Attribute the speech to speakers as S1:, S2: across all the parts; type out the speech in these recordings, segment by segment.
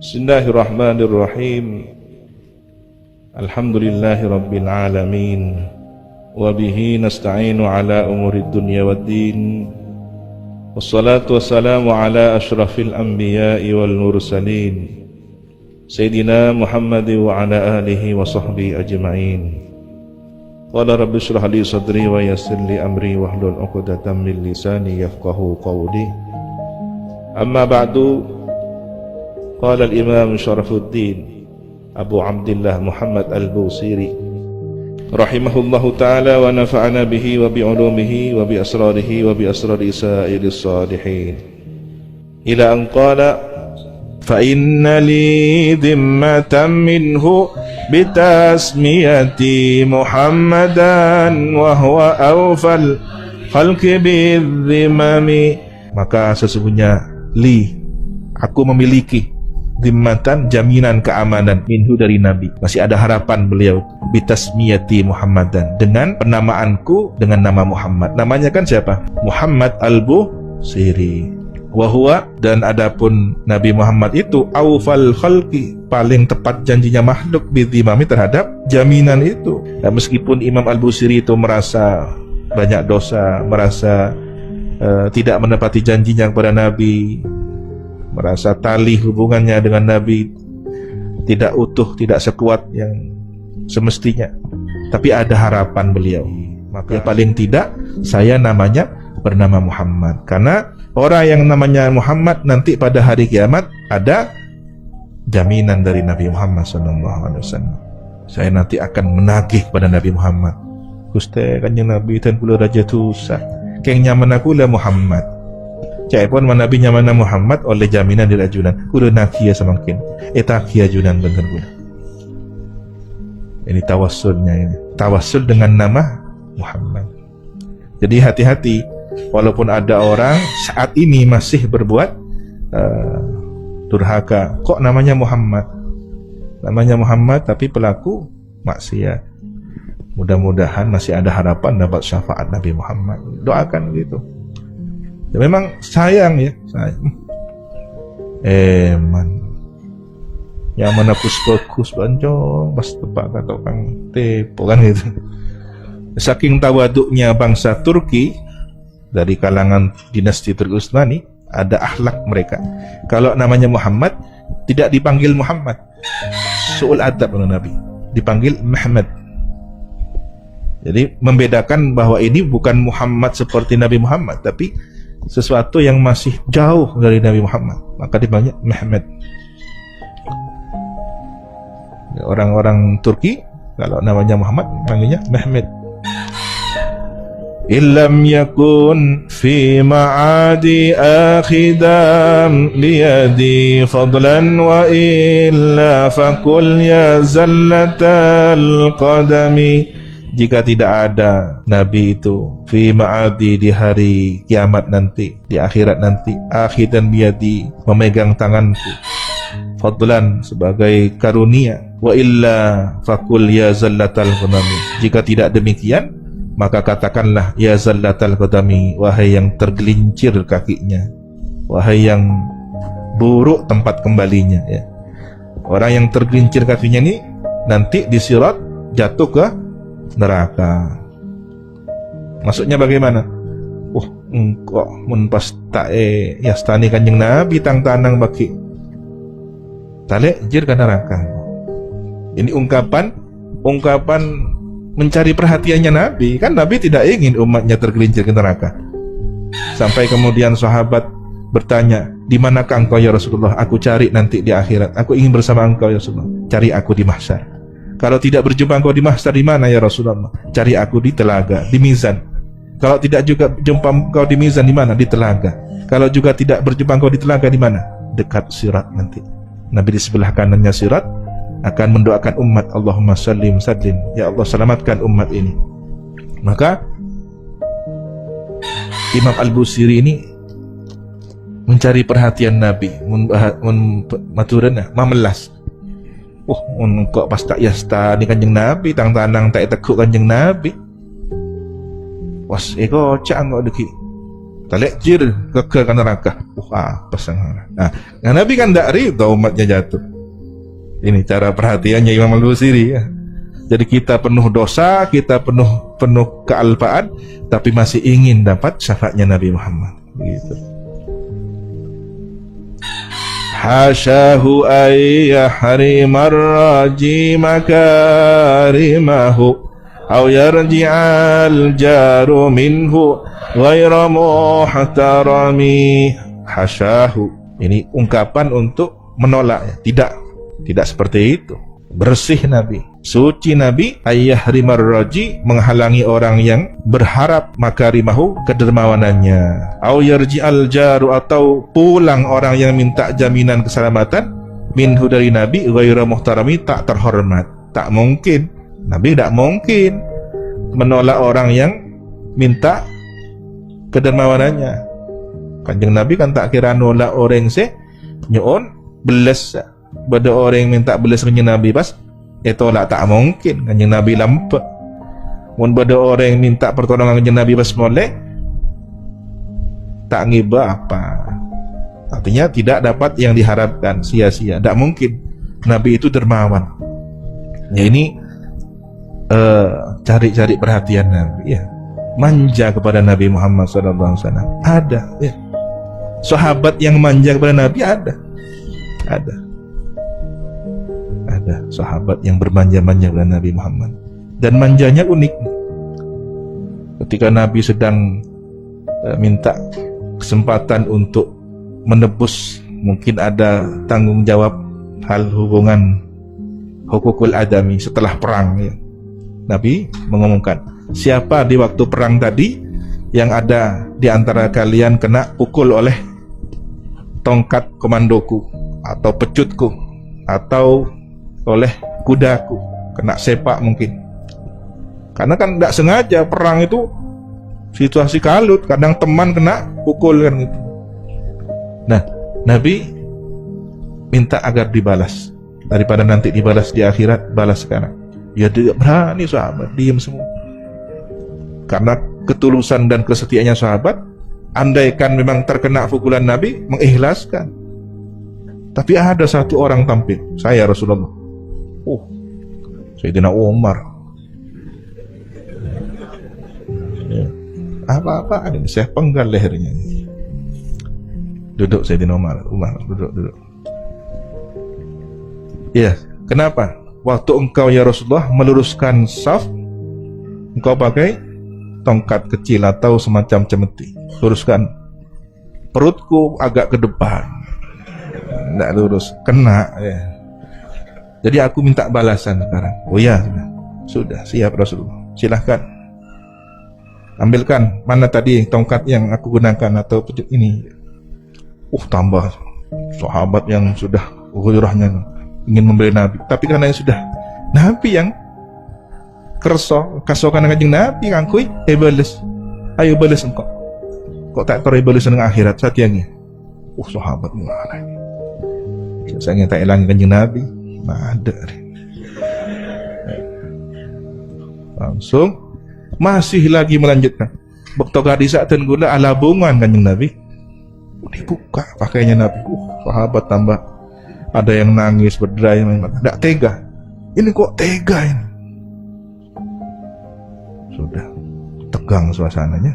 S1: Bismillahirrahmanirrahim. Alhamdulillahi rabbil alamin. Wa bihi nasta'inu ala umurid dunya waddin. Wassalatu wassalamu ala ashrafil anbiya'i wal mursalin, Sayyidina Muhammad wa ala alihi wa sahbihi ajma'in. Qala rabbi shrah li sadri wa yassir li amri wahlul 'uqdatam min lisani yafqahu qawli. Amma ba'du. Qala al-Imam Syarafuddin Abu Abdillah Muhammad al-Busiri rahimahullahu ta'ala wa nafa'ana bihi wa bi'ulumihi wa bi asrarihi wa bi asrari sa'iris salihin ila an qala fa inna li dhimmatan minhu bitasmiyati Muhammadan wa huwa awfal khalqi bidzimami. Maka sesungguhnya aku memiliki dhimmatan, jaminan keamanan, minhu dari Nabi. Masih ada harapan beliau, bitasmiyati Muhammadan, dengan penamaanku dengan nama Muhammad. Namanya kan siapa? Muhammad al-Busiri. Wahuwa, dan adapun Nabi Muhammad itu awfal khalqi, paling tepat janjinya makhluk, bidzimami, terhadap jaminan itu. Nah, meskipun Imam al-Busiri itu merasa banyak dosa, merasa tidak menepati janjinya kepada Nabi, merasa tali hubungannya dengan Nabi tidak utuh, tidak sekuat yang semestinya, tapi ada harapan beliau. Maka paling tidak saya namanya bernama Muhammad, karena orang yang namanya Muhammad nanti pada hari kiamat ada jaminan dari Nabi Muhammad SAW. Saya nanti akan menagih pada Nabi Muhammad, Gusti kanjeng Nabi dan kula raja tusa keng nyaman aku lah Muhammad. Cak pun manabinya mana Muhammad oleh jaminan dari ajunan kudu nakia semakin etakia ajunan bener guna. Ini tawassulnya, ini tawassul dengan nama Muhammad. Jadi hati-hati, walaupun ada orang saat ini masih berbuat durhaka, kok namanya Muhammad, tapi pelaku maksiat. Mudah-mudahan masih ada harapan dapat syafaat Nabi Muhammad. Doakan gitu. Ya, memang sayang ya, man yang mana kus bancong pas tepak kata orang tepo kan gitu. Saking tawaduknya bangsa Turki dari kalangan dinasti Turki Utsmani, ada akhlak mereka. Kalau namanya Muhammad tidak dipanggil Muhammad, su'ul adab oleh Nabi, dipanggil Muhammad. Jadi membedakan bahwa ini bukan Muhammad seperti Nabi Muhammad, tapi sesuatu yang masih jauh dari Nabi Muhammad, maka dipanggil Muhammad. Orang-orang Turki kalau namanya Muhammad panggilnya Muhammad. Illam yakun fi ma'adi akhidam biyadi fadlan wa illa fakul ya zallatal qadami. Jika tidak ada Nabi itu fi ma'adi, di hari kiamat nanti, di akhirat nanti, akhidan biyadi, memegang tanganku, fadlan, sebagai karunia, wa illa fakul ya zallatal qadami. Jika tidak demikian, maka katakanlah ya zallatal qadami, wahai yang tergelincir kakinya, wahai yang buruk tempat kembalinya ya. Orang yang tergelincir kakinya ini nanti di sirat jatuh ke neraka. Maksudnya bagaimana? Engkau mun pas tae yastani kanjeng Nabi tang tanang baki tale jir ke neraka. Ini ungkapan mencari perhatiannya Nabi. Kan Nabi tidak ingin umatnya tergelincir ke neraka. Sampai kemudian sahabat bertanya, di manakah engkau ya Rasulullah? Aku cari nanti di akhirat. Aku ingin bersama engkau ya Rasulullah. Cari aku di mahsyar. Kalau tidak berjumpa engkau di mahsyar, di mana ya Rasulullah? Cari aku di telaga, di mizan. Kalau tidak juga jumpa engkau di mizan, di mana? Di telaga. Kalau juga tidak berjumpa engkau di telaga, di mana? Dekat sirat nanti. Nabi di sebelah kanannya sirat akan mendoakan umat, Allahumma sallim sallim, ya Allah selamatkan umat ini. Maka Imam al-Busiri ini mencari perhatian Nabi, maturana mamelas. Kok pas tak yasta ni kanjeng Nabi tang tanang tak tekuk kanjeng Nabi. Was eko cang kok deki. talek jir kekal ke neraka. Apa sangat. Nah, Nabi kan tidak ridha umatnya jatuh. Ini cara perhatiannya Imam Al-Busiri ya. Jadi kita penuh dosa, kita penuh kealpaan, tapi masih ingin dapat syafaatnya Nabi Muhammad. Begitu. Hasyahu ayyahrimar raji makarimahu aw yarji'al jaru minhu ghayra muhtarami. Hasyahu, ini ungkapan untuk menolak ya. Tidak seperti itu. Bersih Nabi, suci Nabi, ayyahrimar raji, menghalangi orang yang berharap makarimahu, kedermawanannya. Au yarji'al jaru, atau pulang orang yang minta jaminan keselamatan, minhu dari Nabi, ghairu muhtarami, tak terhormat. Tak mungkin, Nabi tidak mungkin menolak orang yang minta kedermawanannya. Kanjeng Nabi kan tak kira nolak orang nyoon beles. Pada orang yang minta belas dengan Nabi pas tolak, tak mungkin. Kanjeng Nabi lampak. Mun pada orang yang minta pertolongan kanjeng Nabi pas molek tak ngiba apa. Artinya tidak dapat yang diharapkan, sia-sia. Tak mungkin. Nabi itu dermawan. Ya ini cari-cari perhatian Nabi ya. Manja kepada Nabi Muhammad SAW. Ada ya. Sahabat yang manja kepada Nabi ada. Ada sahabat yang bermanja-manja kepada Nabi Muhammad. Dan manjanya unik. Ketika Nabi sedang minta kesempatan untuk menebus, mungkin ada tanggung jawab hal hubungan hukukul adami setelah perang ya. Nabi mengumumkan, siapa di waktu perang tadi yang ada di antara kalian kena pukul oleh tongkat komandoku atau pecutku atau oleh kudaku, kena sepak mungkin. Karena kan tidak sengaja, perang itu situasi kalut, kadang teman kena pukul kan gitu. Nah, Nabi minta agar dibalas, daripada nanti dibalas di akhirat, balas sekarang. Ya tidak berani sahabat, diam semua. Karena ketulusan dan kesetiaannya sahabat, andaikan memang terkena pukulan Nabi, mengikhlaskan. Tapi ada satu orang tampil, saya Rasulullah. Sayyidina Umar. Ya. Apa-apa ada, saya penggal lehernya. Duduk Sayyidina Umar, duduk. Iya, kenapa? Waktu engkau ya Rasulullah meluruskan saf, engkau pakai tongkat kecil atau semacam cemeti. Luruskan. Perutku agak ke depan. Tidak lurus, kena ya. Jadi aku minta balasan sekarang. Oh ya, sudah siap Rasulullah. Silahkan. Ambilkan mana tadi tongkat yang aku gunakan atau pecut ini. Tambah sahabat yang sudah ghairahnya ingin membeli Nabi. Tapi karena yang sudah Nabi yang kerso kasokan kanjeng Nabi kangkui balas. Ayo balas engkau. Kok tak tahu balas dengan akhirat satiannya. Sahabat mana ini? Saya tak elang kanjeng Nabi. Ada langsung masih lagi melanjutkan. Bekto gadis saat gula ala bungan kanjeng Nabi. Dibuka pakainya Nabi. Sahabat tambah ada yang nangis berderai, tidak tega. Ini kok tega ini? Sudah tegang suasananya,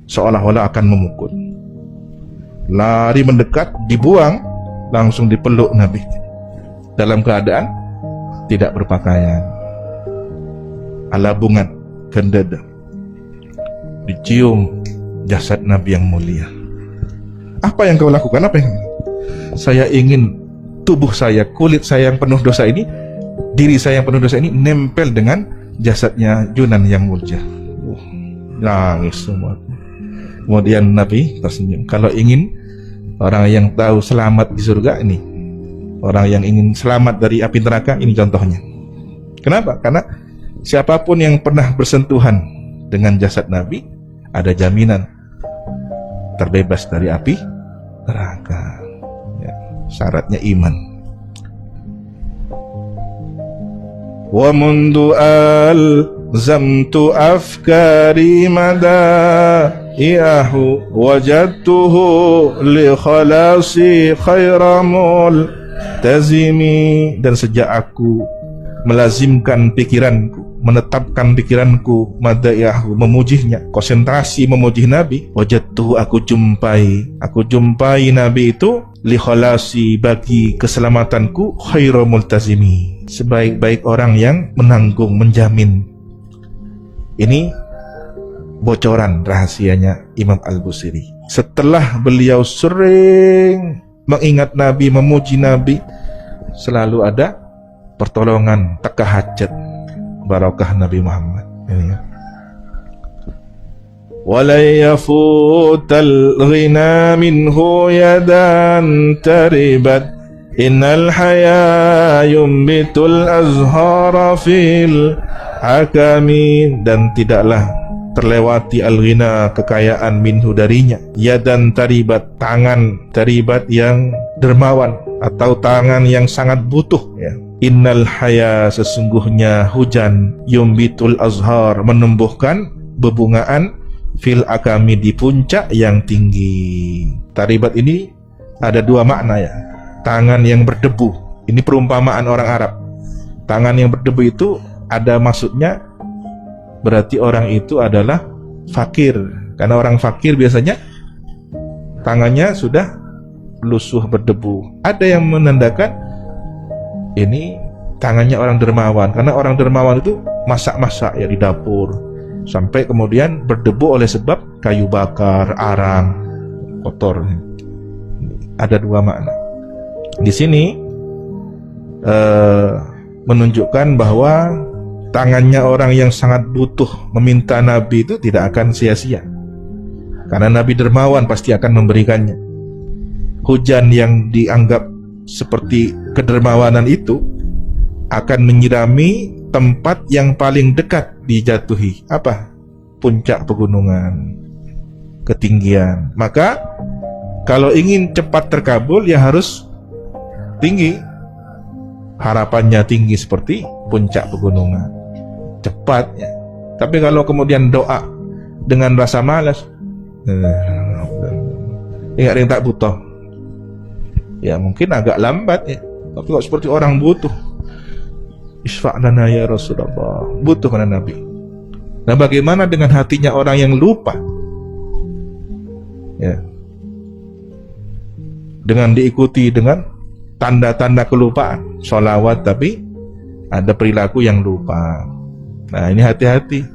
S1: seolah-olah akan memukul. Lari mendekat, dibuang, langsung dipeluk Nabi dalam keadaan tidak berpakaian, alabungan, kendada. Dicium jasad Nabi yang mulia. Apa yang kau lakukan? Apa yang saya ingin tubuh saya, kulit saya yang penuh dosa ini, diri saya yang penuh dosa ini nempel dengan jasadnya Junan yang mulia. Nangis semua. Kemudian Nabi tersenyum. Kalau ingin orang yang tahu selamat di surga, ini orang yang ingin selamat dari api neraka, ini contohnya. Kenapa? Karena siapapun yang pernah bersentuhan dengan jasad Nabi, ada jaminan terbebas dari api neraka ya, syaratnya iman. Wa mundu al zamtu afkari mada iyahu wajadtuhu li khalasi khairamul tazimi. Dan sejak aku melazimkan pikiranku, menetapkan pikiranku madaiyahu, memujinya, konsentrasi memuji Nabi, wajadtuhu, aku jumpai Nabi itu li khalasi, bagi keselamatanku, khairu multazimi, sebaik-baik orang yang menanggung, menjamin. Ini bocoran rahasianya Imam Al-Busiri. Setelah beliau sering mengingat Nabi, memuji Nabi, selalu ada pertolongan, teka hajat, barakah Nabi Muhammad. Ini ya. Wala yafutal ghina minhu yadan taribat, innal haya yumbitul azhara fil hakami. Dan tidaklah terlewati al-ghina, kekayaan, minhu darinya, yadan taribat, tangan taribat yang dermawan atau tangan yang sangat butuh ya. Innal haya, sesungguhnya hujan, yumbitul azhar, menumbuhkan bebungaan, fil akami, di puncak yang tinggi. Taribat ini ada dua makna ya. Tangan yang berdebu, ini perumpamaan orang Arab. Tangan yang berdebu itu ada maksudnya, berarti orang itu adalah fakir. Karena orang fakir biasanya tangannya sudah lusuh berdebu. Ada yang menandakan ini tangannya orang dermawan, karena orang dermawan itu masak-masak ya di dapur, sampai kemudian berdebu oleh sebab kayu bakar, arang, kotor. Ada dua makna di sini, menunjukkan bahwa tangannya orang yang sangat butuh meminta Nabi itu tidak akan sia-sia, karena Nabi dermawan pasti akan memberikannya. Hujan yang dianggap seperti kedermawanan itu akan menyirami tempat yang paling dekat dijatuhi. Apa? Puncak pegunungan, ketinggian. Maka kalau ingin cepat terkabul ya harus tinggi. Harapannya tinggi seperti puncak pegunungan, cepat ya. Tapi kalau kemudian doa dengan rasa malas, ingat yang tak butuh, ya mungkin agak lambat ya. Tapi kalau seperti orang butuh, isfa' lana ya Rasulullah, butuh pada Nabi. Nah, bagaimana dengan hatinya orang yang lupa ya, dengan diikuti dengan tanda-tanda kelupaan, sholawat tapi ada perilaku yang lupa. Nah, ini hati-hati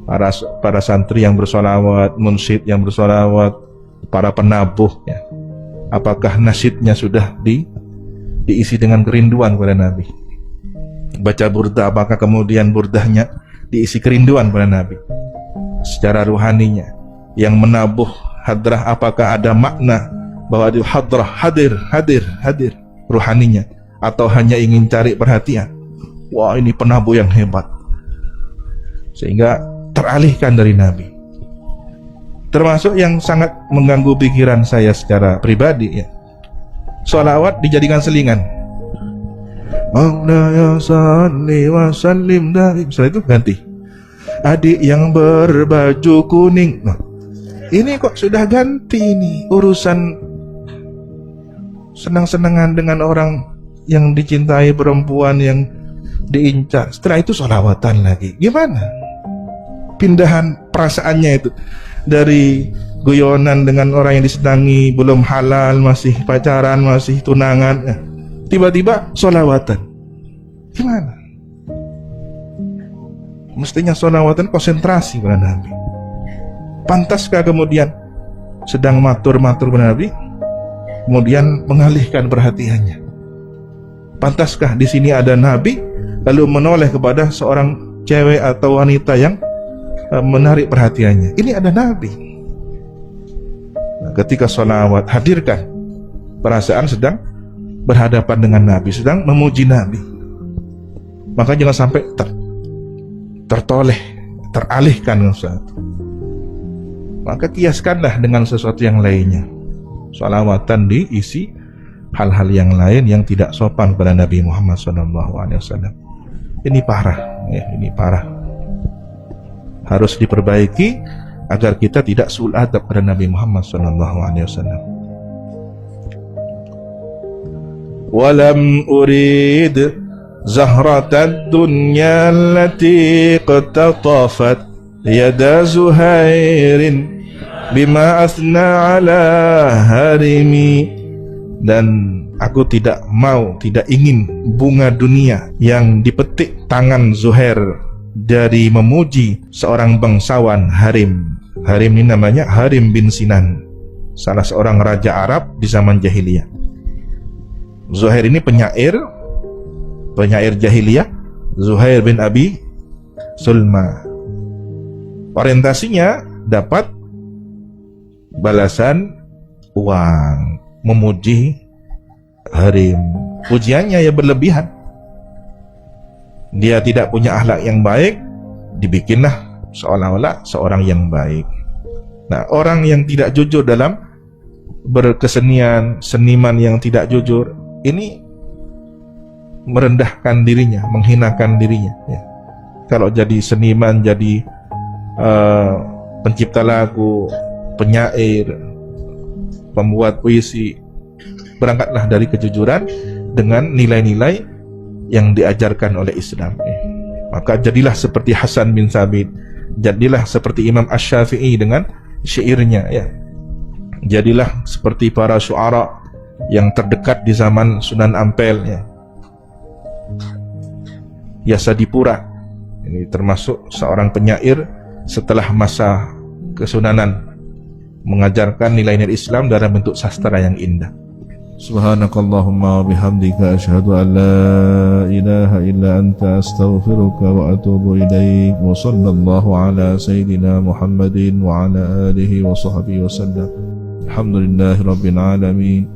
S1: para santri yang bersolawat, munsyid yang bersolawat, para penabuh ya. Apakah nasyidnya sudah diisi dengan kerinduan kepada Nabi? Baca burdah, apakah kemudian burdahnya diisi kerinduan kepada Nabi? Secara ruhaninya, yang menabuh hadrah, apakah ada makna bahwa di hadrah hadir ruhaninya, atau hanya ingin cari perhatian? Wah, ini penabuh yang hebat, sehingga teralihkan dari Nabi. Termasuk yang sangat mengganggu pikiran saya secara pribadi ya, sholawat dijadikan selingan. Maulaya salli wa sallim daim. Setelah itu ganti adik yang berbaju kuning. Nah, ini kok sudah ganti ini urusan senang-senangan dengan orang yang dicintai, perempuan yang diincar. Setelah itu sholawatan lagi. Gimana pindahan perasaannya itu dari guyonan dengan orang yang disenangi, belum halal, masih pacaran, masih tunangan, tiba-tiba sholawatan. Gimana? Mestinya sholawatan konsentrasi pada Nabi. Pantaskah kemudian sedang matur-matur pada Nabi, kemudian mengalihkan perhatiannya? Pantaskah di sini ada Nabi lalu menoleh kepada seorang cewek atau wanita yang menarik perhatiannya? Ini ada Nabi. Nah, ketika sholawat, hadirkan perasaan sedang berhadapan dengan Nabi, sedang memuji Nabi. Maka jangan sampai tertoleh, teralihkan dengan sesuatu. Maka kiaskanlah dengan sesuatu yang lainnya. Sholawatan diisi hal-hal yang lain yang tidak sopan kepada Nabi Muhammad SAW. Ini parah, ya, ini parah. Harus diperbaiki agar kita tidak suul adab pada Nabi Muhammad SAW. Walam urid zahratad dunya allati qatafat yada Zuhairin bima asna ala harimi. Dan aku tidak ingin bunga dunia yang dipetik tangan Zuhair dari memuji seorang bangsawan Harim. Harim ini namanya Harim bin Sinan, salah seorang raja Arab di zaman jahiliyah. Zuhair ini penyair jahiliyah, Zuhair bin Abi Sulma. Orientasinya dapat balasan uang, memuji Harim. Pujiannya ya berlebihan. Dia tidak punya akhlak yang baik, dibikinlah seolah-olah seorang yang baik. Nah, orang yang tidak jujur dalam berkesenian, seniman yang tidak jujur, ini merendahkan dirinya, menghinakan dirinya, ya. Kalau jadi seniman, jadi pencipta lagu, penyair, pembuat puisi, berangkatlah dari kejujuran dengan nilai-nilai yang diajarkan oleh Islam. Maka jadilah seperti Hasan bin Sabit, jadilah seperti Imam Asy-Syafi'i dengan syairnya, ya. Jadilah seperti para syuara yang terdekat di zaman Sunan Ampel, ya. Yasadipura ini termasuk seorang penyair setelah masa kesunanan, mengajarkan nilai-nilai Islam dalam bentuk sastra yang indah. Subhanakallahumma wa bihamdika asyhadu an la ilaha illa anta astaghfiruka wa atubu ilaik. Wa sallallahu ala sayyidina Muhammadin wa ala alihi wa sahbihi wa sallam. Alhamdulillahi rabbil alamin.